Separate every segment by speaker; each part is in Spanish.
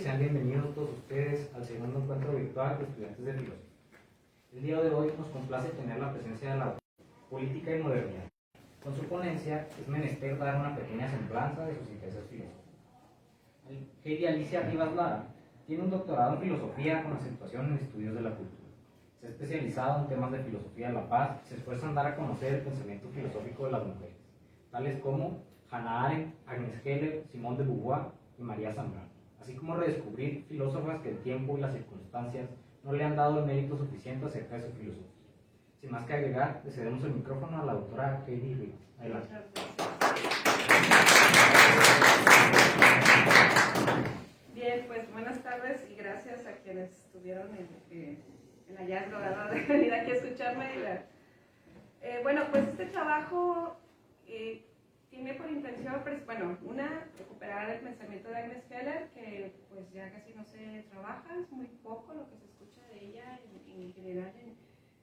Speaker 1: sean bienvenidos todos ustedes al segundo encuentro virtual de estudiantes de filosofía. El día de hoy nos complace tener la presencia de la política y modernidad. Con su ponencia es menester dar una pequeña semblanza de sus intereses filosóficos. Heidi Alicia Rivas Lara tiene un doctorado en filosofía con acentuación en estudios de la cultura. Se ha especializado en temas de filosofía de la paz y se esfuerza en dar a conocer el pensamiento filosófico de las mujeres, tales como Hannah Arendt, Agnes Heller, Simone de Beauvoir y María Zambrano, así como redescubrir filósofas que el tiempo y las circunstancias no le han dado el mérito suficiente acerca de su filosofía. Sin más que agregar, le cedemos el micrófono a la doctora Heidi Rivas. Adelante.
Speaker 2: Bien, pues buenas tardes y gracias a quienes estuvieron el hallazgo de venir aquí a escucharme. Bueno, pues este trabajo tiene por intención, recuperar el pensamiento de Agnes Heller, que pues ya casi no se trabaja, es muy poco lo que se escucha de ella en general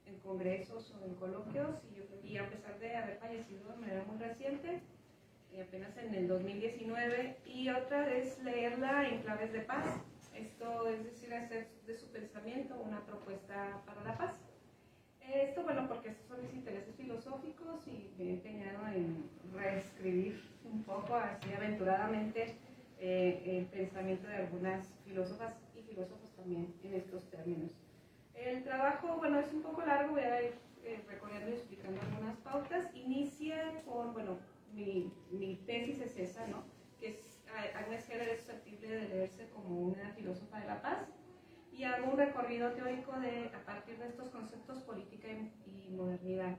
Speaker 2: en congresos o en coloquios, y a pesar de haber fallecido de manera muy reciente, apenas en el 2019, y otra es leerla en claves de paz. Esto es decir, hacer de su pensamiento una propuesta para la paz. Esto, bueno, porque estos son mis intereses filosóficos y me he empeñado en reescribir un poco, así aventuradamente, el pensamiento de algunas filósofas y filósofos también en estos términos. El trabajo, bueno, es un poco largo, voy a ir recorriendo y explicando algunas pautas. Inicia con, mi tesis es esa, ¿no? Que es, Agnes Heller es susceptible de leerse como una filósofa de la paz, y hago un recorrido teórico a partir de estos conceptos política y modernidad,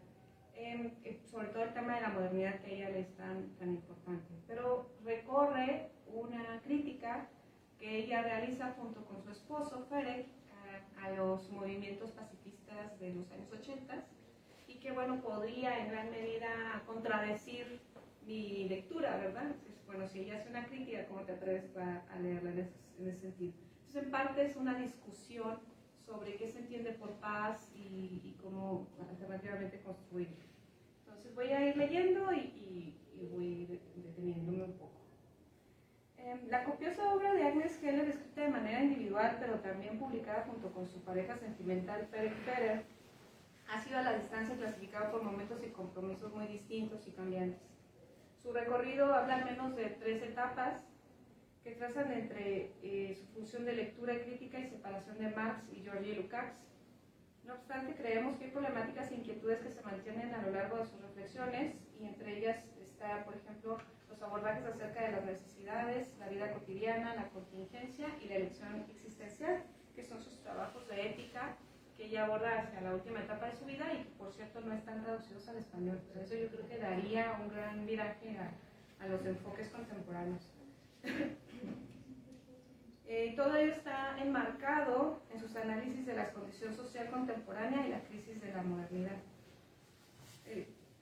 Speaker 2: sobre todo el tema de la modernidad que a ella le es tan importante, pero recorre una crítica que ella realiza junto con su esposo Ferenc a los movimientos pacifistas de los años 80, y que, bueno, podría en gran medida contradecir mi lectura, ¿verdad? Bueno, si ella hace una crítica, ¿cómo te atreves a leerla en ese sentido? Entonces, en parte es una discusión sobre qué se entiende por paz y cómo alternativamente construirlo. Entonces, voy a ir leyendo y voy deteniéndome un poco. La copiosa obra de Agnes Heller, escrita de manera individual, pero también publicada junto con su pareja sentimental Ferenc Ferer, ha sido a la distancia clasificado por momentos y compromisos muy distintos y cambiantes. Su recorrido habla al menos de 3 etapas que trazan entre su función de lectura y crítica y separación de Marx y Georges Lukács. No obstante, creemos que hay problemáticas e inquietudes que se mantienen a lo largo de sus reflexiones, y entre ellas está, por ejemplo, los abordajes acerca de las necesidades, la vida cotidiana, la contingencia y la elección existencial, que son sus trabajos de ética que ella aborda hacia la última etapa de su vida y que, por cierto, no están traducidos al español. Por eso yo creo que daría un gran viraje a los enfoques contemporáneos. Todo ello está enmarcado en sus análisis de la condición social contemporánea y la crisis de la modernidad.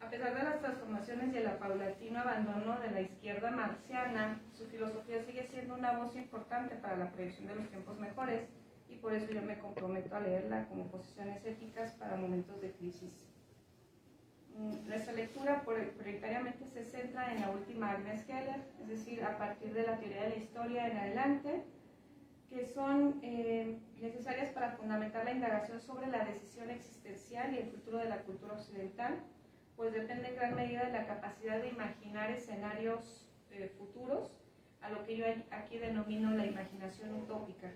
Speaker 2: A pesar de las transformaciones y el paulatino abandono de la izquierda marxiana, su filosofía sigue siendo una voz importante para la proyección de los tiempos mejores, y por eso yo me comprometo a leerla como posiciones éticas para momentos de crisis. Nuestra lectura prioritariamente se centra en la última Agnes Heller, es decir, a partir de la teoría de la historia en adelante, que son necesarias para fundamentar la indagación sobre la decisión existencial y el futuro de la cultura occidental, pues depende en gran medida de la capacidad de imaginar escenarios futuros, a lo que yo aquí denomino la imaginación utópica,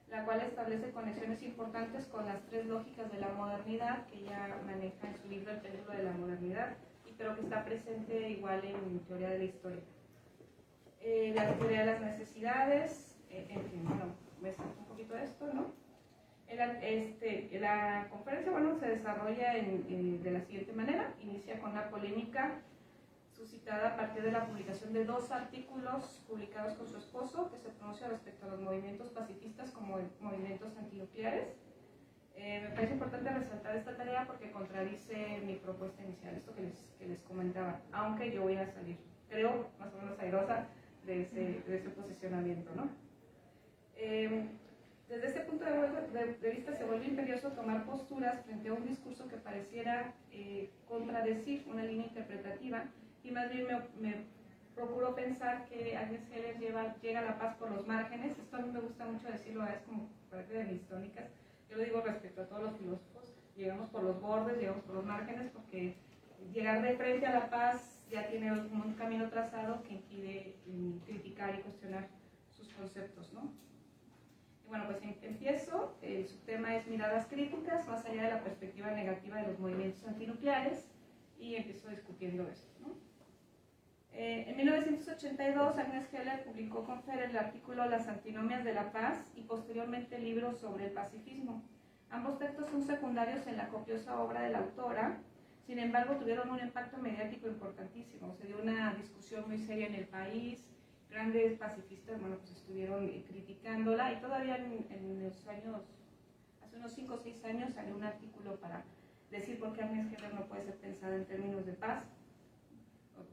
Speaker 2: la cual establece conexiones importantes con las 3 lógicas de la modernidad que ella maneja en su libro El peligro de la modernidad, pero que está presente igual en teoría de la historia. La teoría de las necesidades, en fin, bueno, me salto un poquito de esto, ¿no? La conferencia, bueno, se desarrolla de la siguiente manera. Inicia con una polémica suscitada a partir de la publicación de 2 artículos publicados con su esposo, que se pronuncia respecto a los movimientos pacifistas como movimientos antinucleares. Me parece importante resaltar esta tarea porque contradice mi propuesta inicial, esto que les comentaba, aunque yo voy a salir, creo, más o menos airosa de ese posicionamiento, ¿no? Desde este punto de vista se vuelve imperioso tomar posturas frente a un discurso que pareciera contradecir una línea interpretativa, y más bien me procuro pensar que Agnes Heller llega a la paz por los márgenes. Esto a mí me gusta mucho decirlo, es como parte de mis tónicas. Yo lo digo respecto a todos los filósofos, llegamos por los bordes, llegamos por los márgenes, porque llegar de frente a la paz ya tiene un camino trazado que impide criticar y cuestionar sus conceptos, ¿no? Y bueno, pues empiezo. El subtema es miradas críticas más allá de la perspectiva negativa de los movimientos antinucleares, y empiezo discutiendo esto, ¿no? En 1982, Agnes Heller publicó con Ferrer el artículo Las antinomias de la paz y posteriormente el libro sobre el pacifismo. Ambos textos son secundarios en la copiosa obra de la autora, sin embargo tuvieron un impacto mediático importantísimo. Se dio una discusión muy seria en el país, grandes pacifistas, bueno, pues estuvieron criticándola, y todavía en los años, hace unos 5 o 6 años, salió un artículo para decir por qué Agnes Heller no puede ser pensada en términos de paz.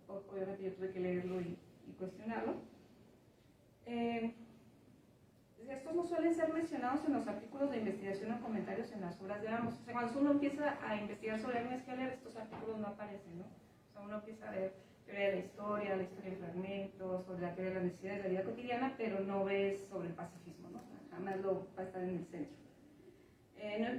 Speaker 2: Obviamente yo tuve que leerlo y cuestionarlo. Estos no suelen ser mencionados en los artículos de investigación o comentarios en las obras de ambos. O sea, cuando uno empieza a investigar sobre Agnes Heller, estos artículos no aparecen, ¿no? O sea, uno empieza a ver teoría de la historia en fragmentos, sobre la teoría de las necesidades de la vida cotidiana, pero no ves sobre el pacifismo, ¿no? Jamás lo va a estar en el centro.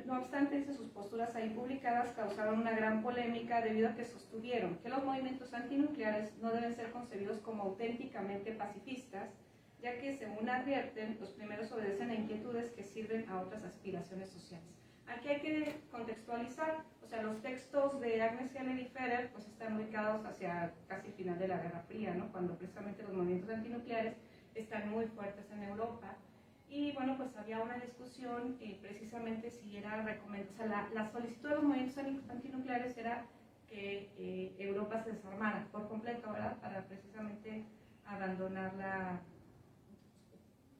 Speaker 2: No obstante, sus posturas ahí publicadas causaron una gran polémica debido a que sostuvieron que los movimientos antinucleares no deben ser concebidos como auténticamente pacifistas, ya que, según advierten, los primeros obedecen a inquietudes que sirven a otras aspiraciones sociales. Aquí hay que contextualizar, o sea, los textos de Agnes Heller y Ferrer pues están ubicados hacia casi el final de la Guerra Fría, ¿no? Cuando precisamente los movimientos antinucleares están muy fuertes en Europa. Y bueno, pues había una discusión precisamente si era recomendable, o sea, la solicitud de los movimientos antinucleares era que Europa se desarmara por completo, ¿verdad? Para precisamente abandonar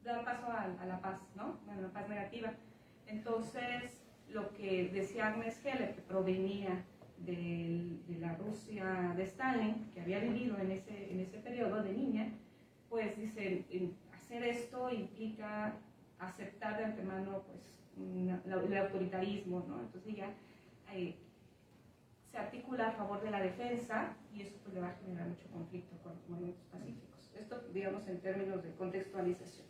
Speaker 2: dar paso a la paz, ¿no? Bueno, la paz negativa. Entonces, lo que decía Agnes Heller, que provenía de la Rusia de Stalin, que había vivido en ese periodo de niña, pues dice, hacer esto implica aceptar de antemano pues, el autoritarismo, ¿no? Entonces ya se articula a favor de la defensa, y eso pues, le va a generar mucho conflicto con los movimientos pacíficos. Esto, digamos, en términos de contextualización.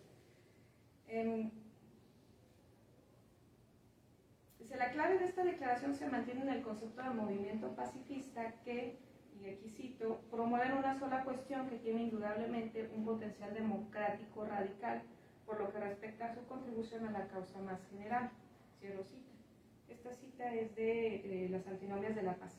Speaker 2: La clave de esta declaración se mantiene en el concepto de movimiento pacifista que, y aquí cito, promueven una sola cuestión que tiene indudablemente un potencial democrático radical por lo que respecta a su contribución a la causa más general. Cierro cita. Esta cita es de las antinomias de la paz.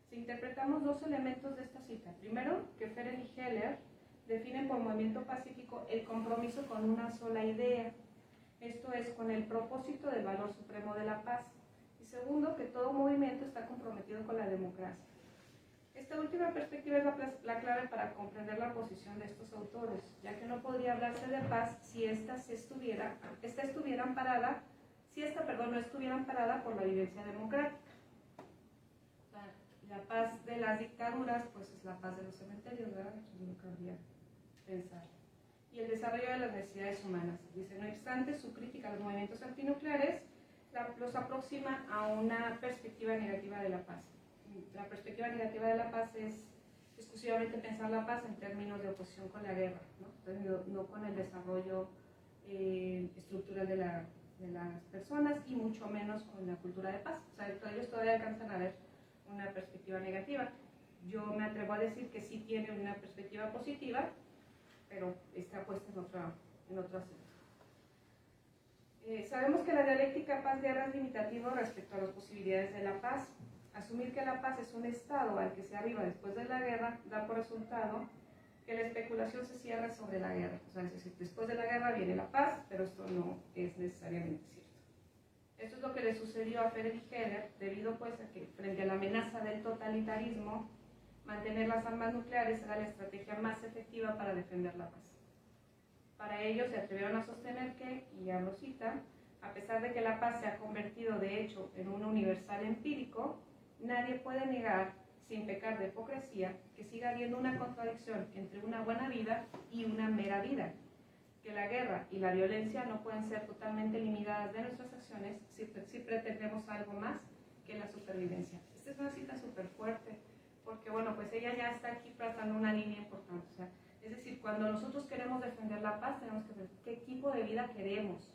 Speaker 2: Si interpretamos dos elementos de esta cita, primero, que Ferrer y Heller definen por movimiento pacífico el compromiso con una sola idea, esto es, con el propósito del valor supremo de la paz, y segundo, que todo movimiento está comprometido con la democracia. Esta última perspectiva es la clave para comprender la posición de estos autores, ya que no podría hablarse de paz si esta no estuviera amparada por la vivencia democrática. La paz de las dictaduras, pues es la paz de los cementerios, ¿verdad? Entonces no cabría pensar. Y el desarrollo de las necesidades humanas. Dice, no obstante, su crítica a los movimientos antinucleares los aproxima a una perspectiva negativa de la paz. La perspectiva negativa de la paz es exclusivamente pensar la paz en términos de oposición con la guerra, ¿no? Entonces, no con el desarrollo estructural de las personas, y mucho menos con la cultura de paz. O sea, ellos todavía alcanzan a ver una perspectiva negativa. Yo me atrevo a decir que sí tiene una perspectiva positiva, pero está puesta en otro asunto. Sabemos que la dialéctica paz-guerra es limitativo respecto a las posibilidades de la paz. Asumir que la paz es un estado al que se arriba después de la guerra da por resultado que la especulación se cierra sobre la guerra. O sea, es decir, después de la guerra viene la paz, pero esto no es necesariamente cierto. Esto es lo que le sucedió a Ferrer y Heller, debido pues a que frente a la amenaza del totalitarismo, mantener las armas nucleares era la estrategia más efectiva para defender la paz. Para ello se atrevieron a sostener que, y ya lo cita, a pesar de que la paz se ha convertido de hecho en un universal empírico, nadie puede negar, sin pecar de hipocresía, que siga habiendo una contradicción entre una buena vida y una mera vida, que la guerra y la violencia no pueden ser totalmente eliminadas de nuestras acciones si pretendemos algo más que la supervivencia. Esta es una cita súper fuerte, porque bueno, pues ella ya está aquí tratando una línea importante. O sea, es decir, cuando nosotros queremos defender la paz, tenemos que ver qué tipo de vida queremos,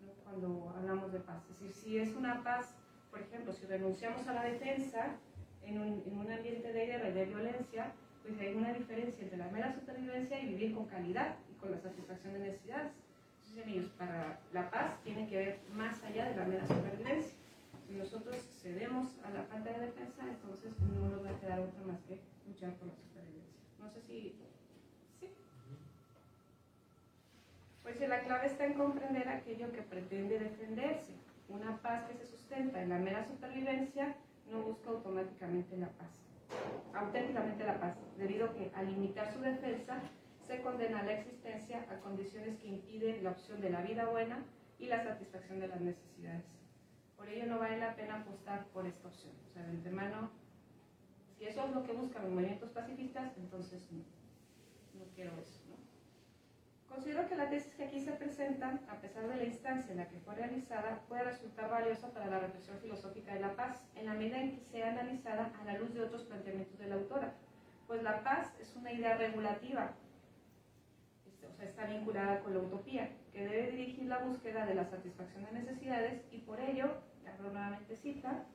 Speaker 2: ¿no? Cuando hablamos de paz. Es decir, si es una paz, por ejemplo, si renunciamos a la defensa en un ambiente de guerra y de violencia, pues hay una diferencia entre la mera supervivencia y vivir con calidad y con la satisfacción de necesidades. Entonces, ellos, para la paz, tienen que ver más allá de la mera supervivencia. Si nosotros cedemos a la falta de defensa, entonces no nos va a quedar otra más que luchar por la supervivencia. No sé si... ¿Sí? Pues la clave está en comprender aquello que pretende defenderse. Una paz que se sustenta en la mera supervivencia no busca automáticamente la paz, auténticamente la paz, debido a que al limitar su defensa se condena la existencia a condiciones que impiden la opción de la vida buena y la satisfacción de las necesidades. Por ello no vale la pena apostar por esta opción. O sea, de antemano, si eso es lo que buscan los movimientos pacifistas, entonces no quiero eso, ¿no? Considero que la tesis que aquí se presenta, a pesar de la instancia en la que fue realizada, puede resultar valiosa para la reflexión filosófica de la paz, en la medida en que sea analizada a la luz de otros planteamientos de la autora, pues la paz es una idea regulativa, o sea, está vinculada con la utopía, que debe dirigir la búsqueda de la satisfacción de necesidades y por ello, ya nuevamente cita,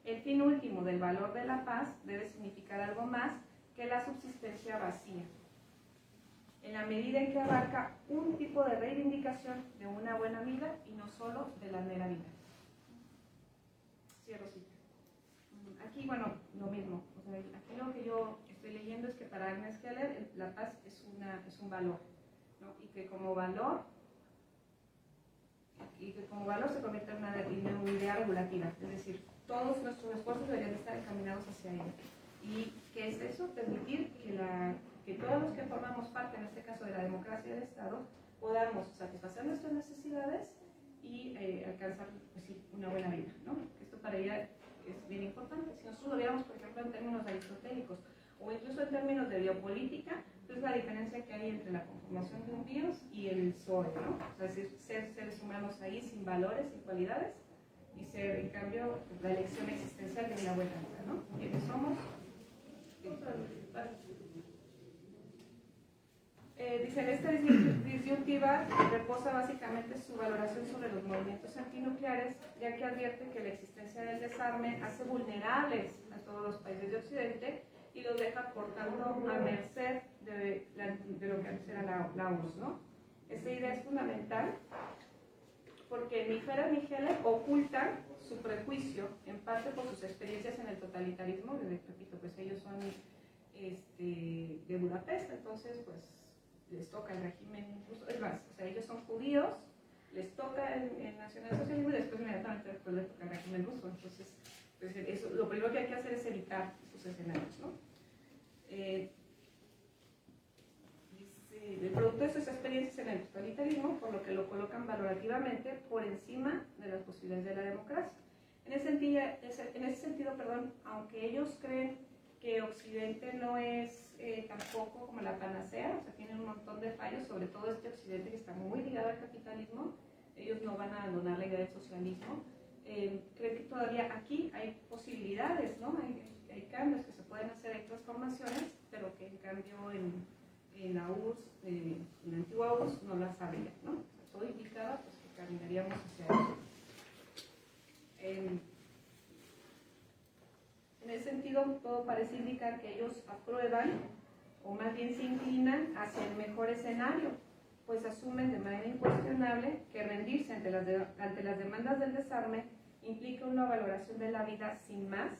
Speaker 2: el fin último del valor de la paz debe significar algo más que la subsistencia vacía, en la medida en que abarca un tipo de reivindicación de una buena vida y no solo de la mera vida. Cierro cita. Aquí, bueno, lo mismo. O sea, aquí lo que yo estoy leyendo es que para Agnes Keller la paz es un valor, ¿no? Y que como valor se convierte en una idea regulativa. Es decir, todos nuestros esfuerzos deberían estar encaminados hacia ella. ¿Y qué es eso? Permitir que todos los que formamos parte, en este caso de la democracia y del Estado, podamos satisfacer nuestras necesidades y alcanzar, pues sí, una buena vida, ¿no? Esto para ella es bien importante. Si nosotros lo viéramos, por ejemplo, en términos aristotélicos o incluso en términos de biopolítica, pues la diferencia que hay entre la conformación de un virus y el zoe, ¿no? O sea, es decir, ser seres humanos ahí sin valores, sin cualidades, y ser, en cambio, la elección existencial de una buena vida, ¿no? ¿Quiénes somos? Dice, en esta disyuntiva reposa básicamente su valoración sobre los movimientos antinucleares, ya que advierte que la existencia del desarme hace vulnerables a todos los países de Occidente y los deja, por tanto, a merced de lo que antes era la URSS, ¿no? Esta idea es fundamental porque ni Ferer ni Heller ocultan su prejuicio, en parte por sus experiencias en el totalitarismo, repito, pues ellos son de Budapest, entonces pues les toca el régimen, incluso, es más, o sea, ellos son judíos, les toca el nacionalsocialismo y después inmediatamente después les toca el régimen ruso, entonces pues, eso, lo primero que hay que hacer es evitar esos escenarios, ¿no? El producto de sus experiencias en el totalitarismo, por lo que lo colocan valorativamente por encima de las posibilidades de la democracia. En ese sentido, aunque ellos creen que Occidente no es tampoco como la panacea, o sea, tienen un montón de fallos, sobre todo este Occidente que está muy ligado al capitalismo, ellos no van a abandonar la idea del socialismo. Creen que todavía aquí hay posibilidades, ¿no? Hay cambios que se pueden hacer, hay transformaciones, pero que en cambio en la URSS, en la antigua URSS, no las habría, ¿no? O sea, todo indicaba pues, que caminaríamos hacia eso. En ese sentido, todo parece indicar que ellos aprueban, o más bien se inclinan hacia el mejor escenario, pues asumen de manera incuestionable que rendirse ante las demandas del desarme implica una valoración de la vida sin más,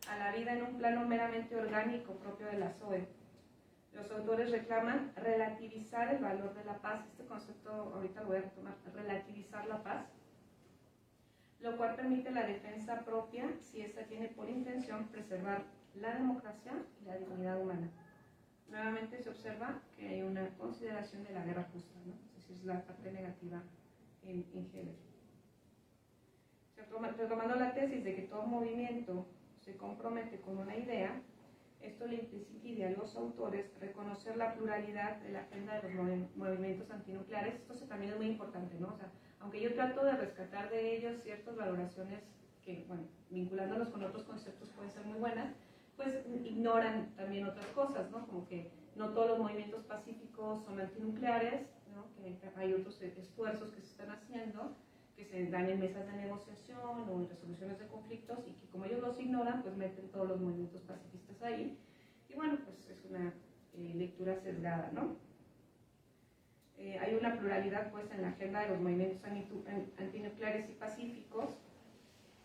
Speaker 2: a la vida en un plano meramente orgánico propio de la ZOE. Los autores reclaman relativizar el valor de la paz, este concepto ahorita lo voy a retomar, relativizar la paz, lo cual permite la defensa propia si ésta tiene por intención preservar la democracia y la dignidad humana. Nuevamente se observa que hay una consideración de la guerra justa, ¿no? Es decir, es la parte negativa en Heller. Retomando la tesis de que todo movimiento se compromete con una idea, esto le impide a los autores reconocer la pluralidad de la agenda de los movimientos antinucleares. Esto también es muy importante, ¿no? O sea, aunque yo trato de rescatar de ellos ciertas valoraciones que, bueno, vinculándolos con otros conceptos pueden ser muy buenas, pues ignoran también otras cosas, ¿no? Como que no todos los movimientos pacíficos son antinucleares, ¿no? Que hay otros esfuerzos que se están haciendo, que se dan en mesas de negociación o en resoluciones de conflictos y que como ellos los ignoran, pues meten todos los movimientos pacifistas ahí. Y bueno, pues es una lectura sesgada, ¿no? Hay una pluralidad pues en la agenda de los movimientos antinucleares y pacíficos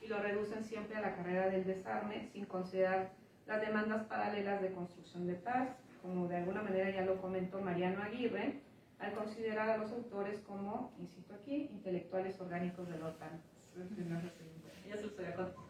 Speaker 2: y lo reducen siempre a la carrera del desarme sin considerar las demandas paralelas de construcción de paz, como de alguna manera ya lo comentó Mariano Aguirre, al considerar a los autores como, insisto aquí, intelectuales orgánicos de la OTAN. Ya se los había contado.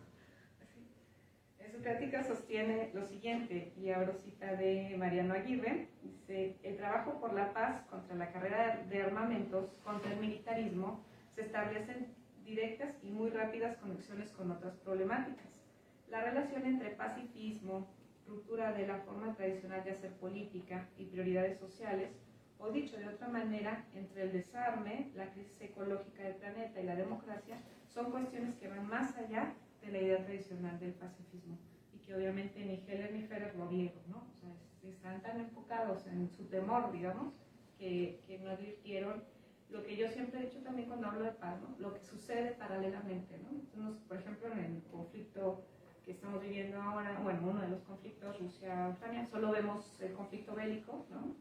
Speaker 2: En su crítica sostiene lo siguiente, y abro cita de Mariano Aguirre, dice: el trabajo por la paz contra la carrera de armamentos, contra el militarismo, se establecen directas y muy rápidas conexiones con otras problemáticas. La relación entre pacifismo, ruptura de la forma tradicional de hacer política y prioridades sociales, o dicho de otra manera, entre el desarme, la crisis ecológica del planeta y la democracia, son cuestiones que van más allá de la idea tradicional del pacifismo y que obviamente ni Heller ni Ferrer lo vieron, ¿no? O sea, están tan enfocados en su temor, digamos, que no advirtieron lo que yo siempre he dicho también cuando hablo de paz, ¿no? Lo que sucede paralelamente, ¿no? Entonces, por ejemplo, en el conflicto que estamos viviendo ahora, bueno, uno de los conflictos Rusia-Ucrania, solo vemos el conflicto bélico, ¿no?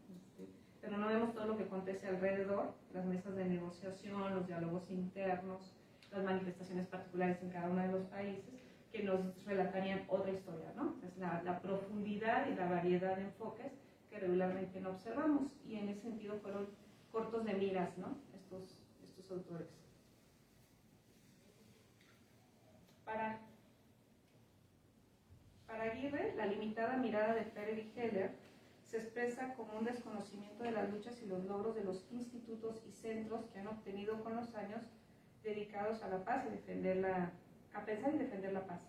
Speaker 2: Pero no vemos todo lo que acontece alrededor, las mesas de negociación, los diálogos internos, las manifestaciones particulares en cada uno de los países, que nos relatarían otra historia, ¿no? Es la profundidad y la variedad de enfoques que regularmente no observamos, y en ese sentido fueron cortos de miras, ¿no? Estos autores. Para Aguirre, la limitada mirada de Ferrer y Heller se expresa como un desconocimiento de las luchas y los logros de los institutos y centros que han obtenido con los años dedicados a la paz y a pensar y defender la paz,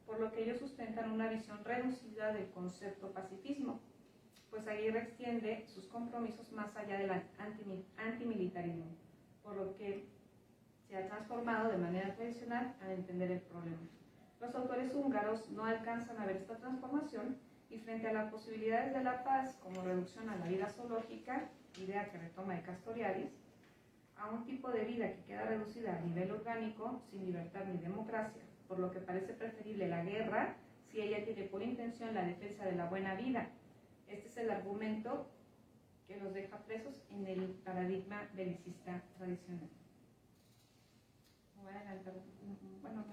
Speaker 2: por lo que ellos sustentan una visión reducida del concepto pacifismo, pues Aguirre extiende sus compromisos más allá del antimilitarismo, por lo que se ha transformado de manera tradicional al entender el problema. Los autores húngaros no alcanzan a ver esta transformación y frente a las posibilidades de la paz como reducción a la vida zoológica, idea que retoma de Castoriadis, a un tipo de vida que queda reducida a nivel orgánico, sin libertad ni democracia, por lo que parece preferible la guerra si ella tiene por intención la defensa de la buena vida. Este es el argumento que los deja presos en el paradigma belicista tradicional. Bueno,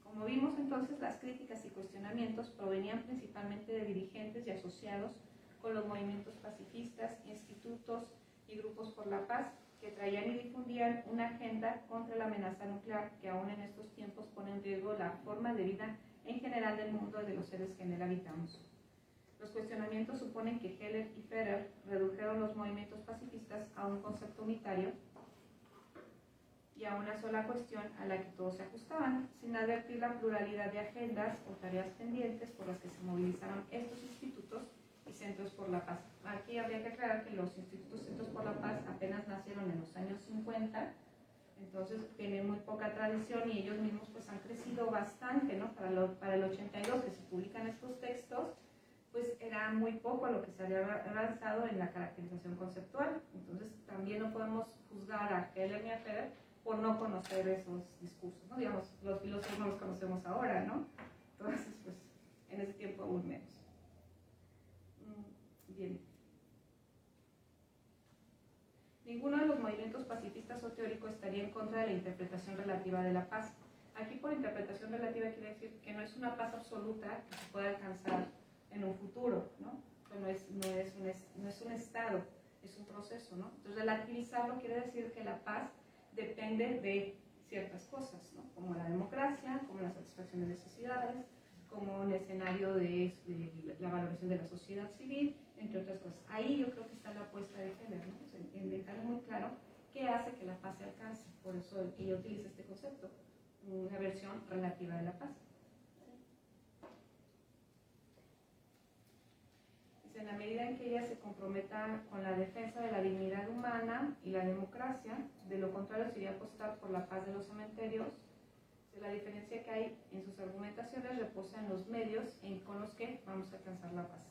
Speaker 2: como vimos entonces, las críticas y cuestionamientos provenían principalmente de dirigentes y asociados con los movimientos pacifistas, institutos y grupos por la paz, que traían y difundían una agenda contra la amenaza nuclear que aún en estos tiempos pone en riesgo la forma de vida en general del mundo y de los seres que en él habitamos. Los cuestionamientos suponen que Heller y Ferrer redujeron los movimientos pacifistas a un concepto unitario y a una sola cuestión a la que todos se ajustaban, sin advertir la pluralidad de agendas o tareas pendientes por las que se movilizaron estos institutos y centros por la paz. Aquí habría que aclarar que los institutos y centros por la paz apenas nacieron en los años 50, entonces tienen muy poca tradición y ellos mismos pues han crecido bastante, ¿no? Para el 82 que se publican estos textos, pues era muy poco lo que se había avanzado en la caracterización conceptual. Entonces también no podemos juzgar a Heller ni a Ferrer por no conocer esos discursos, ¿no? Digamos, los filósofos no los conocemos ahora, ¿no? Entonces, pues, en ese tiempo aún menos. Bien. Ninguno de los movimientos pacifistas o teóricos estaría en contra de la interpretación relativa de la paz. Aquí por interpretación relativa quiere decir que no es una paz absoluta que se pueda alcanzar en un futuro, ¿no? No es un estado, es un proceso, ¿no? Entonces, relativizarlo quiere decir que la paz depende de ciertas cosas, ¿no? Como la democracia, como la satisfacción de necesidades, como un escenario de la valoración de la sociedad civil, entre otras cosas. Ahí yo creo que está la apuesta de Heller, ¿no? O sea, en dejar muy claro qué hace que la paz se alcance. Por eso ella utiliza este concepto, una versión relativa de la paz. En la medida en que ella se comprometa con la defensa de la dignidad humana y la democracia, de lo contrario sería apostar por la paz de los cementerios, La diferencia que hay en sus argumentaciones reposa en los medios con los que vamos a alcanzar la paz.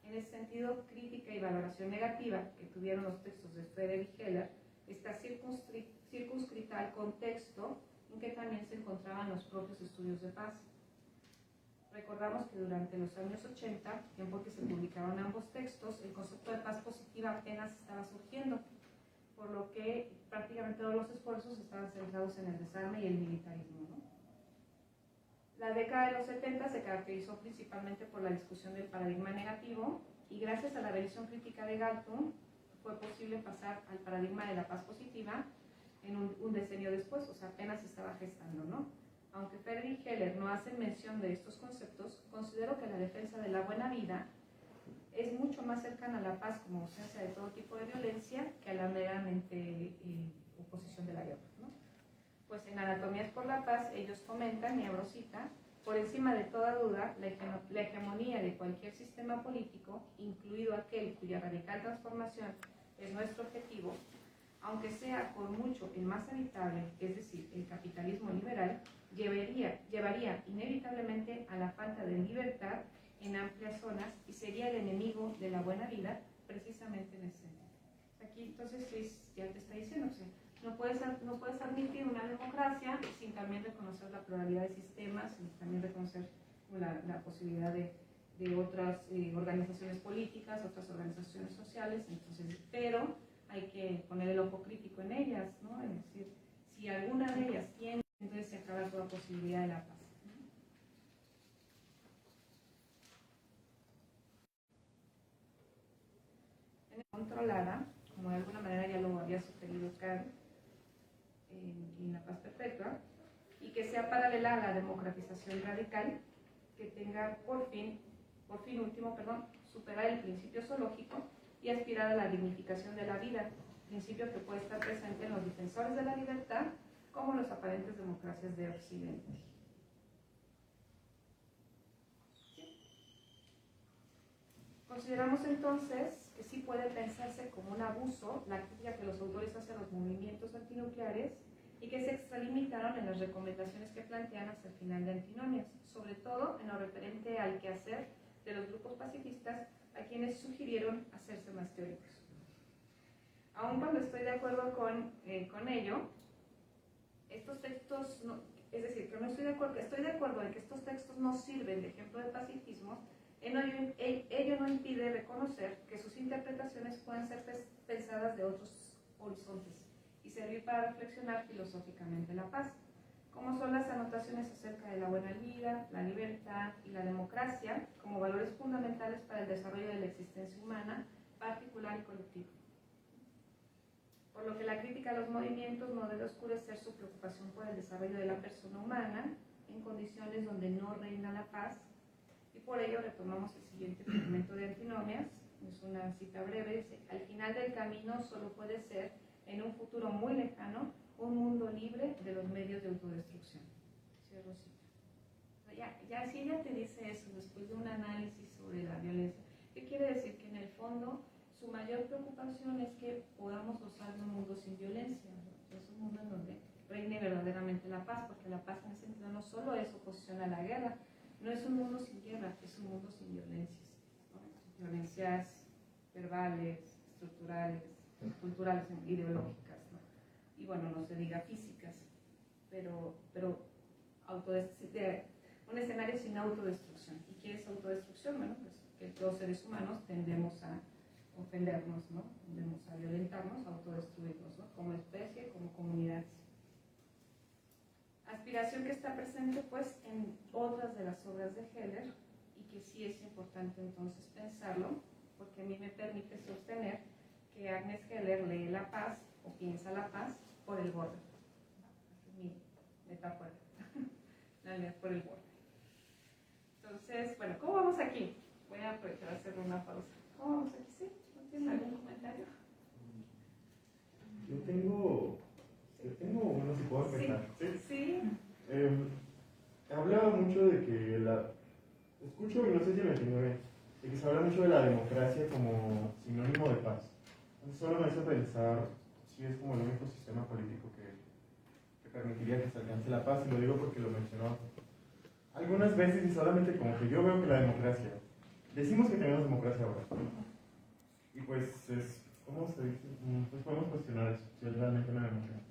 Speaker 2: En ese sentido, crítica y valoración negativa que tuvieron los textos de Friedrich Heller está circunscrita al contexto en que también se encontraban los propios estudios de paz. Recordamos que durante los años 80, tiempo en que se publicaron ambos textos, el concepto de paz positiva apenas estaba surgiendo, por lo que prácticamente todos los esfuerzos estaban centrados en el desarme y el militarismo, ¿no? La década de los 70 se caracterizó principalmente por la discusión del paradigma negativo y gracias a la revisión crítica de Galtung fue posible pasar al paradigma de la paz positiva en un decenio después, o sea, apenas se estaba gestando, ¿no? Aunque Friedrich Heller no hace mención de estos conceptos, considero que la defensa de la buena vida es mucho más cercana a la paz como ausencia de todo tipo de violencia que a la meramente oposición de la guerra, ¿no? Pues en Anatomías por la Paz ellos comentan, y abro cita, por encima de toda duda, la hegemonía de cualquier sistema político, incluido aquel cuya radical transformación es nuestro objetivo, aunque sea por mucho el más habitable, es decir, el capitalismo liberal, llevaría inevitablemente a la falta de libertad en amplias zonas y sería el enemigo de la buena vida precisamente en ese sentido. Aquí entonces ya te está diciendo, o sea, no puedes admitir una democracia sin también reconocer la pluralidad de sistemas y también reconocer la posibilidad de otras organizaciones políticas, otras organizaciones sociales, entonces, pero hay que poner el ojo crítico en ellas, ¿no? Es decir, si alguna de ellas tiene, entonces se acaba toda posibilidad de la paz. Controlada, como de alguna manera ya lo había sugerido Kant en La Paz Perpetua, y que sea paralela a la democratización radical, que tenga por fin último, superar el principio zoológico y aspirar a la dignificación de la vida, principio que puede estar presente en los defensores de la libertad como los aparentes democracias de Occidente. Consideramos entonces que sí puede pensarse como un abuso la crítica que los autores hacen a los movimientos antinucleares y que se extralimitaron en las recomendaciones que plantean hacia el final de Antinomias, sobre todo en lo referente al quehacer de los grupos pacifistas a quienes sugirieron hacerse más teóricos. Aun cuando estoy de acuerdo con ello, estos textos, es decir, que no estoy de acuerdo en que estos textos no sirven de ejemplo de pacifismo, ello no impide reconocer que sus interpretaciones pueden ser pensadas de otros horizontes y servir para reflexionar filosóficamente la paz, como son las anotaciones acerca de la buena vida, la libertad y la democracia como valores fundamentales para el desarrollo de la existencia humana, particular y colectiva. Por lo que la crítica a los movimientos no debe oscurecer su preocupación por el desarrollo de la persona humana en condiciones donde no reina la paz, y por ello retomamos el siguiente fragmento de Antinomias, es una cita breve, dice: al final del camino solo puede ser, en un futuro muy lejano, un mundo libre de los medios de autodestrucción. Cierro cita. Ya si ella te dice eso después de un análisis sobre la violencia, ¿qué quiere decir? Que en el fondo su mayor preocupación es que podamos gozar de un mundo sin violencia, ¿no? Es un mundo en donde reine verdaderamente la paz, porque la paz en ese sentido no solo es oposición a la guerra, no es un mundo sin guerra, es un mundo sin violencias, ¿no? Violencias verbales, estructurales, culturales, ideológicas, ¿no? Y bueno, no se diga físicas, pero un escenario sin autodestrucción. ¿Y qué es autodestrucción? Bueno, pues que los seres humanos tendemos a ofendernos, ¿no? Tendemos a violentarnos, a autodestruirnos, ¿no? Como especie, como comunidades. Aspiración que está presente pues en otras de las obras de Heller y que sí es importante entonces pensarlo, porque a mí me permite sostener que Agnes Heller lee la paz o piensa la paz por el borde. Esa es mi metáfora. La lee por el borde. Entonces, bueno, ¿cómo vamos aquí? Voy a aprovechar a hacer una pausa. ¿Cómo vamos aquí? ¿Sí? ¿No tienen algún comentario?
Speaker 3: Yo tengo uno, si puedo empezar.
Speaker 2: Sí.
Speaker 3: Hablaba mucho de que escucho y no sé si me entiendo bien, de que se habla mucho de la democracia como sinónimo de paz. Entonces solo me hace pensar si es como el único sistema político que permitiría que se alcance la paz, y lo digo porque lo mencionó algunas veces y solamente como que yo veo que la democracia, decimos que tenemos democracia ahora, y pues es, ¿cómo se dice? Pues podemos cuestionar eso, si es realmente una democracia.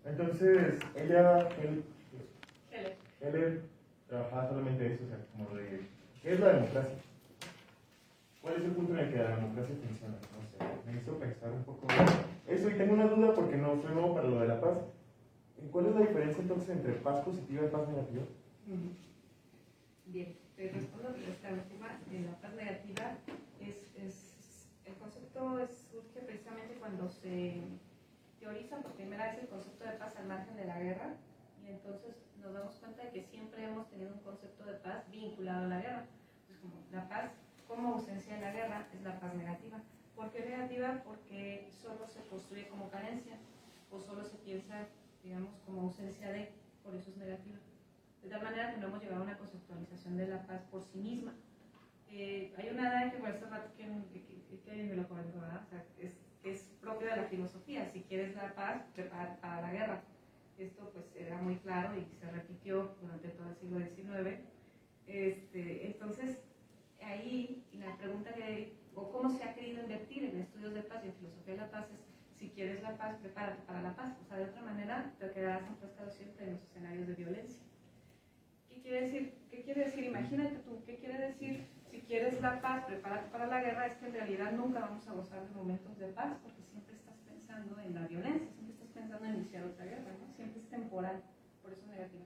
Speaker 3: Entonces, él trabajaba solamente eso, o sea, como de, ¿qué es la democracia? ¿Cuál es el punto en el que la democracia funciona? No sé, me hizo pensar un poco eso, y tengo una duda porque no soy nuevo para lo de la paz. ¿Cuál es la diferencia entonces entre paz positiva y paz negativa?
Speaker 2: Bien, te respondo de esta última. La paz negativa el concepto surge precisamente cuando se teoriza por primera vez el concepto de paz al margen de la guerra, y entonces nos damos cuenta de que siempre hemos tenido un concepto de paz vinculado a la guerra. Entonces, como la paz como ausencia de la guerra es la paz negativa. ¿Por qué negativa? Porque solo se construye como carencia, o solo se piensa, digamos, como ausencia de, por eso es negativa. De tal manera que no hemos llegado a una conceptualización de la paz por sí misma. Hay una edad que por ese rato que me lo comentó, ¿verdad? O sea, es propio de la filosofía. Si quieres la paz, prepárate para la guerra. Esto pues era muy claro y se repitió durante todo el siglo XIX. Entonces, ahí la pregunta o cómo se ha querido invertir en estudios de paz y en filosofía de la paz es: si quieres la paz, prepárate para la paz. O sea, de otra manera te quedarás enfrascado siempre en los escenarios de violencia. ¿Qué quiere decir? Imagínate tú, ¿qué quiere decir? Si quieres la paz, prepárate para la guerra. Es que en realidad nunca vamos a gozar de momentos de paz, porque siempre estás pensando en la violencia, siempre estás pensando en iniciar otra guerra, ¿no? Siempre es temporal, por eso es negativa.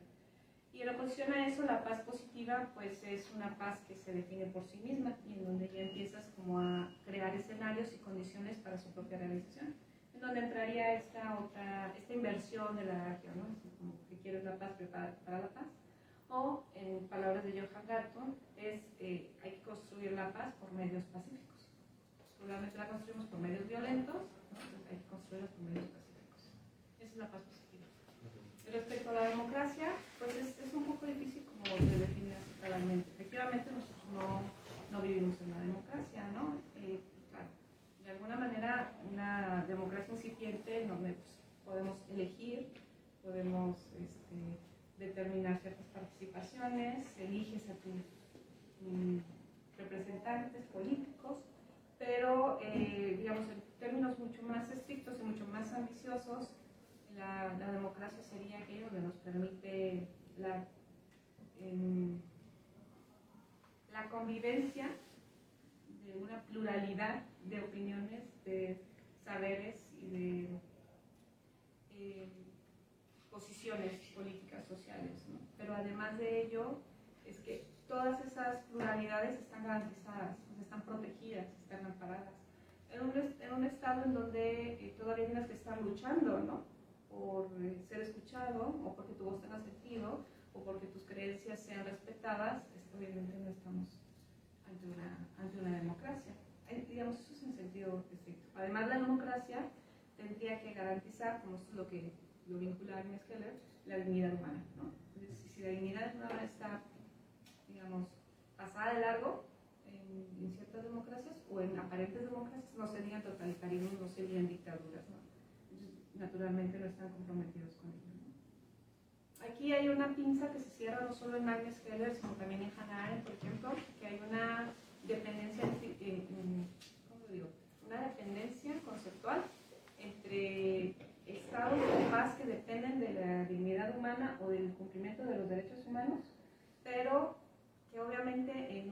Speaker 2: Y en oposición a eso, la paz positiva pues es una paz que se define por sí misma, y en donde ya empiezas como a crear escenarios y condiciones para su propia realización, en donde entraría esta inversión de la jerarquía, ¿no? Como que quieres la paz, prepárate para la paz. O, en palabras de Johan Galton, hay que construir la paz por medios pacíficos. Probablemente la construimos por medios violentos, ¿no? Entonces hay que construirla por medios pacíficos. Esa es la paz positiva. Y respecto a la democracia, pues es un poco difícil como de definir así claramente. Efectivamente, nosotros no vivimos en la democracia, ¿no? Claro, de alguna manera, una democracia incipiente en donde pues, podemos elegir, podemos determinar ciertas participaciones, eliges a tus representantes políticos, pero digamos en términos mucho más estrictos y mucho más ambiciosos, la democracia sería aquello donde nos permite la convivencia de una pluralidad de opiniones, de saberes y de posiciones políticas, sociales, ¿no? Pero además de ello, es que todas esas pluralidades están garantizadas, están protegidas, están amparadas. En un estado en donde todavía tienes que estar luchando, ¿no? Por ser escuchado, o porque tu voz tenga sentido, o porque tus creencias sean respetadas, obviamente no estamos ante una democracia. Digamos, eso es en sentido estricto. Además, la democracia tendría que garantizar, como esto es lo que lo vincula a Agnes Keller, la dignidad humana, ¿no? Entonces, si la dignidad humana está, digamos, pasada de largo en ciertas democracias o en aparentes democracias, no serían totalitarismos, no serían dictaduras, ¿no? Entonces, naturalmente no están comprometidos con ello, ¿no? Aquí hay una pinza que se cierra no solo en Agnes Keller, sino también en Hannah Arendt, por ejemplo, que hay una dependencia, ¿cómo lo digo? Una dependencia conceptual entre estados de paz que dependen de la dignidad humana o del cumplimiento de los derechos humanos, pero que obviamente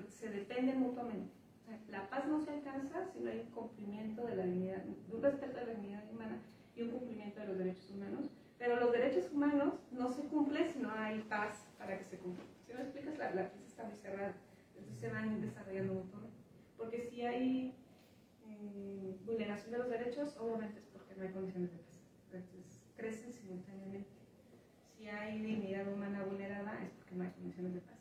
Speaker 2: se dependen mutuamente. O sea, la paz no se alcanza si no hay un cumplimiento de la dignidad, un respeto de la dignidad humana y un cumplimiento de los derechos humanos, pero los derechos humanos no se cumplen si no hay paz para que se cumplan. Si me explicas, la pieza está muy cerrada, entonces se van desarrollando mutuamente. Porque si hay vulneración de los derechos, obviamente es porque no hay condiciones de paz. Entonces crecen simultáneamente. Si hay dignidad humana vulnerada, es porque no hay condiciones de paz.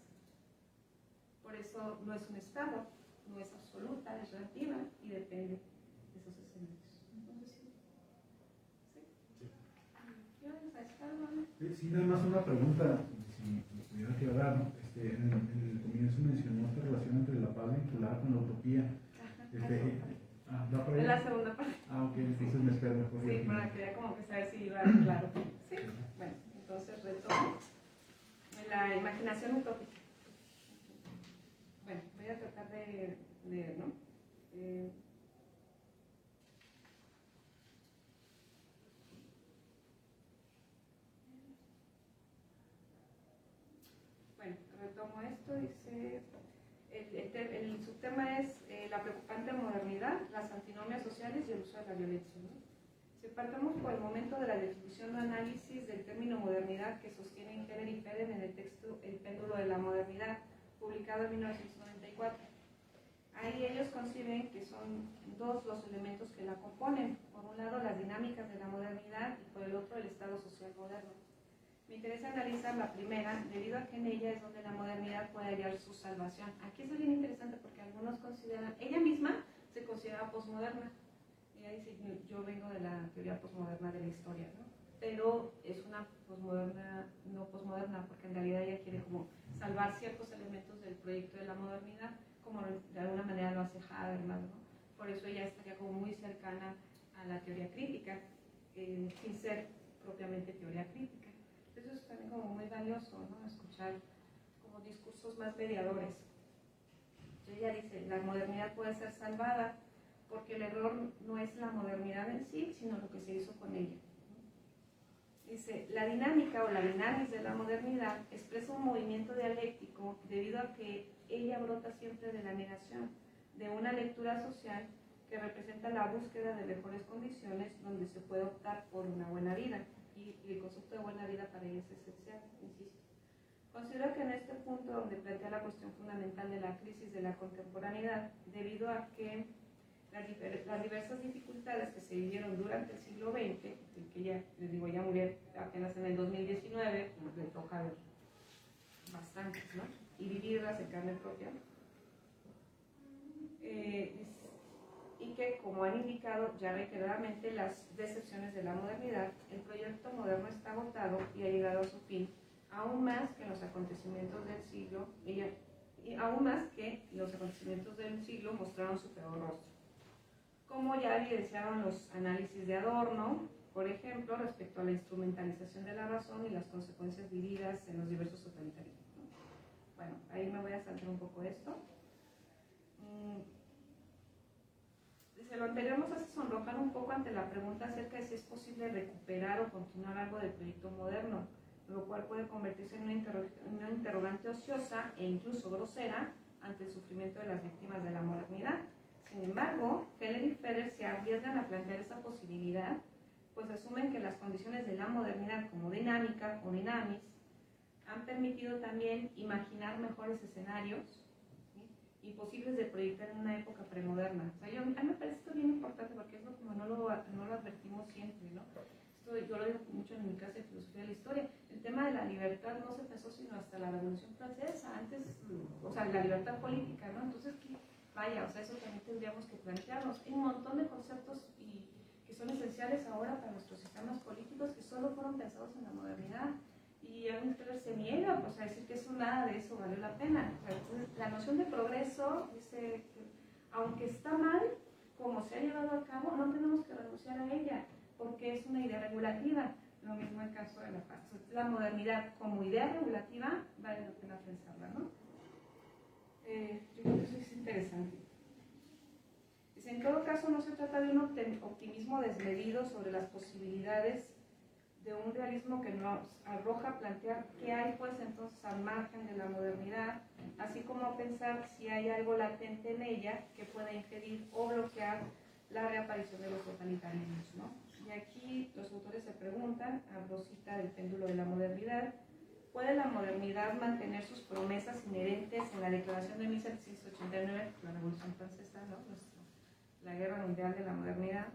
Speaker 2: Por eso no es un estado, no es absoluta, es relativa y depende de esos escenarios. Entonces, ¿qué vas a estar, ¿no?
Speaker 4: Sí, nada más una pregunta, si pudiera aclarar, ¿no? En el comienzo mencionó esta relación entre la paz vinculada con la utopía.
Speaker 2: En la segunda parte.
Speaker 4: Ok, entonces me espero mejor.
Speaker 2: Sí, para que ya como que saber si iba claro. Sí. texto dice, el subtema es la preocupante modernidad, las antinomias sociales y el uso de la violencia, ¿no? Si partamos por el momento de la definición o análisis del término modernidad que sostienen Heller y Feder en el texto El péndulo de la modernidad, publicado en 1994. Ahí ellos conciben que son dos los elementos que la componen. Por un lado, las dinámicas de la modernidad y por el otro, el estado social moderno. Me interesa analizar la primera, debido a que en ella es donde la modernidad puede hallar su salvación. Aquí es bien interesante porque algunos consideran, ella misma se considera posmoderna. Ella dice, yo vengo de la teoría posmoderna de la historia, ¿no? Pero es una posmoderna, no posmoderna, porque en realidad ella quiere como salvar ciertos elementos del proyecto de la modernidad, como de alguna manera lo hace Habermas, ¿no? Por eso ella estaría como muy cercana a la teoría crítica, sin ser propiamente teoría crítica. Eso es también como muy valioso, ¿no? Escuchar como discursos más mediadores. Entonces ella dice, la modernidad puede ser salvada porque el error no es la modernidad en sí, sino lo que se hizo con ella. Dice, la dinámica o la dinamis de la modernidad expresa un movimiento dialéctico debido a que ella brota siempre de la negación, de una lectura social que representa la búsqueda de mejores condiciones donde se puede optar por una buena vida. Y el concepto de buena vida para ella es esencial, insisto. Considero que en este punto donde plantea la cuestión fundamental de la crisis de la contemporaneidad, debido a que las diversas dificultades que se vivieron durante el siglo XX, que ya, les digo, ya murió apenas en el 2019, le toca ver bastantes, ¿no? Y vivirlas en carne propia. Y que, como han indicado ya reiteradamente las decepciones de la modernidad, el proyecto moderno está agotado y ha llegado a su fin, aún más que los acontecimientos del siglo, mostraron su peor rostro. Como ya evidenciaron los análisis de Adorno, por ejemplo, respecto a la instrumentalización de la razón y las consecuencias vividas en los diversos totalitarismos, ¿no? Bueno, ahí me voy a saltar un poco esto. Dice, lo anterior nos hace sonrojar un poco ante la pregunta acerca de si es posible recuperar o continuar algo del proyecto moderno, lo cual puede convertirse en una interrogante ociosa e incluso grosera ante el sufrimiento de las víctimas de la modernidad. Sin embargo, Heller y Feder se arriesgan a plantear esa posibilidad, pues asumen que las condiciones de la modernidad como dinámica o dinamis han permitido también imaginar mejores escenarios, ¿sí?, imposibles de proyectar en una época premoderna. O sea, a mí me parece esto bien importante porque es como no lo advertimos siempre, ¿no? Esto yo lo digo mucho en mi clase de filosofía de la historia. El tema de la libertad no se pensó sino hasta la Revolución Francesa, antes, o sea, la libertad política, ¿no? Entonces, vaya, o sea, eso también tendríamos que plantearnos. Hay un montón de conceptos que son esenciales ahora para nuestros sistemas políticos que solo fueron pensados en la modernidad. Y alguien se niega, pues, a decir que eso, nada de eso valió la pena. O sea, entonces, la noción de progreso dice que, aunque está mal, como se ha llevado a cabo, no tenemos que renunciar a ella, porque es una idea regulativa. Lo mismo en el caso de la paz. Entonces, la modernidad como idea regulativa vale la pena pensarla, ¿no? Yo creo que eso es interesante. Dice, en todo caso, no se trata de un optimismo desmedido sobre las posibilidades de un realismo que nos arroja a plantear qué hay pues entonces al margen de la modernidad, así como pensar si hay algo latente en ella que pueda impedir o bloquear la reaparición de los totalitarismos, ¿no? Y aquí los autores se preguntan, a Rosita del péndulo de la modernidad, ¿puede la modernidad mantener sus promesas inherentes en la Declaración de 1789, la Revolución Francesa, ¿no?, la Guerra Mundial de la Modernidad,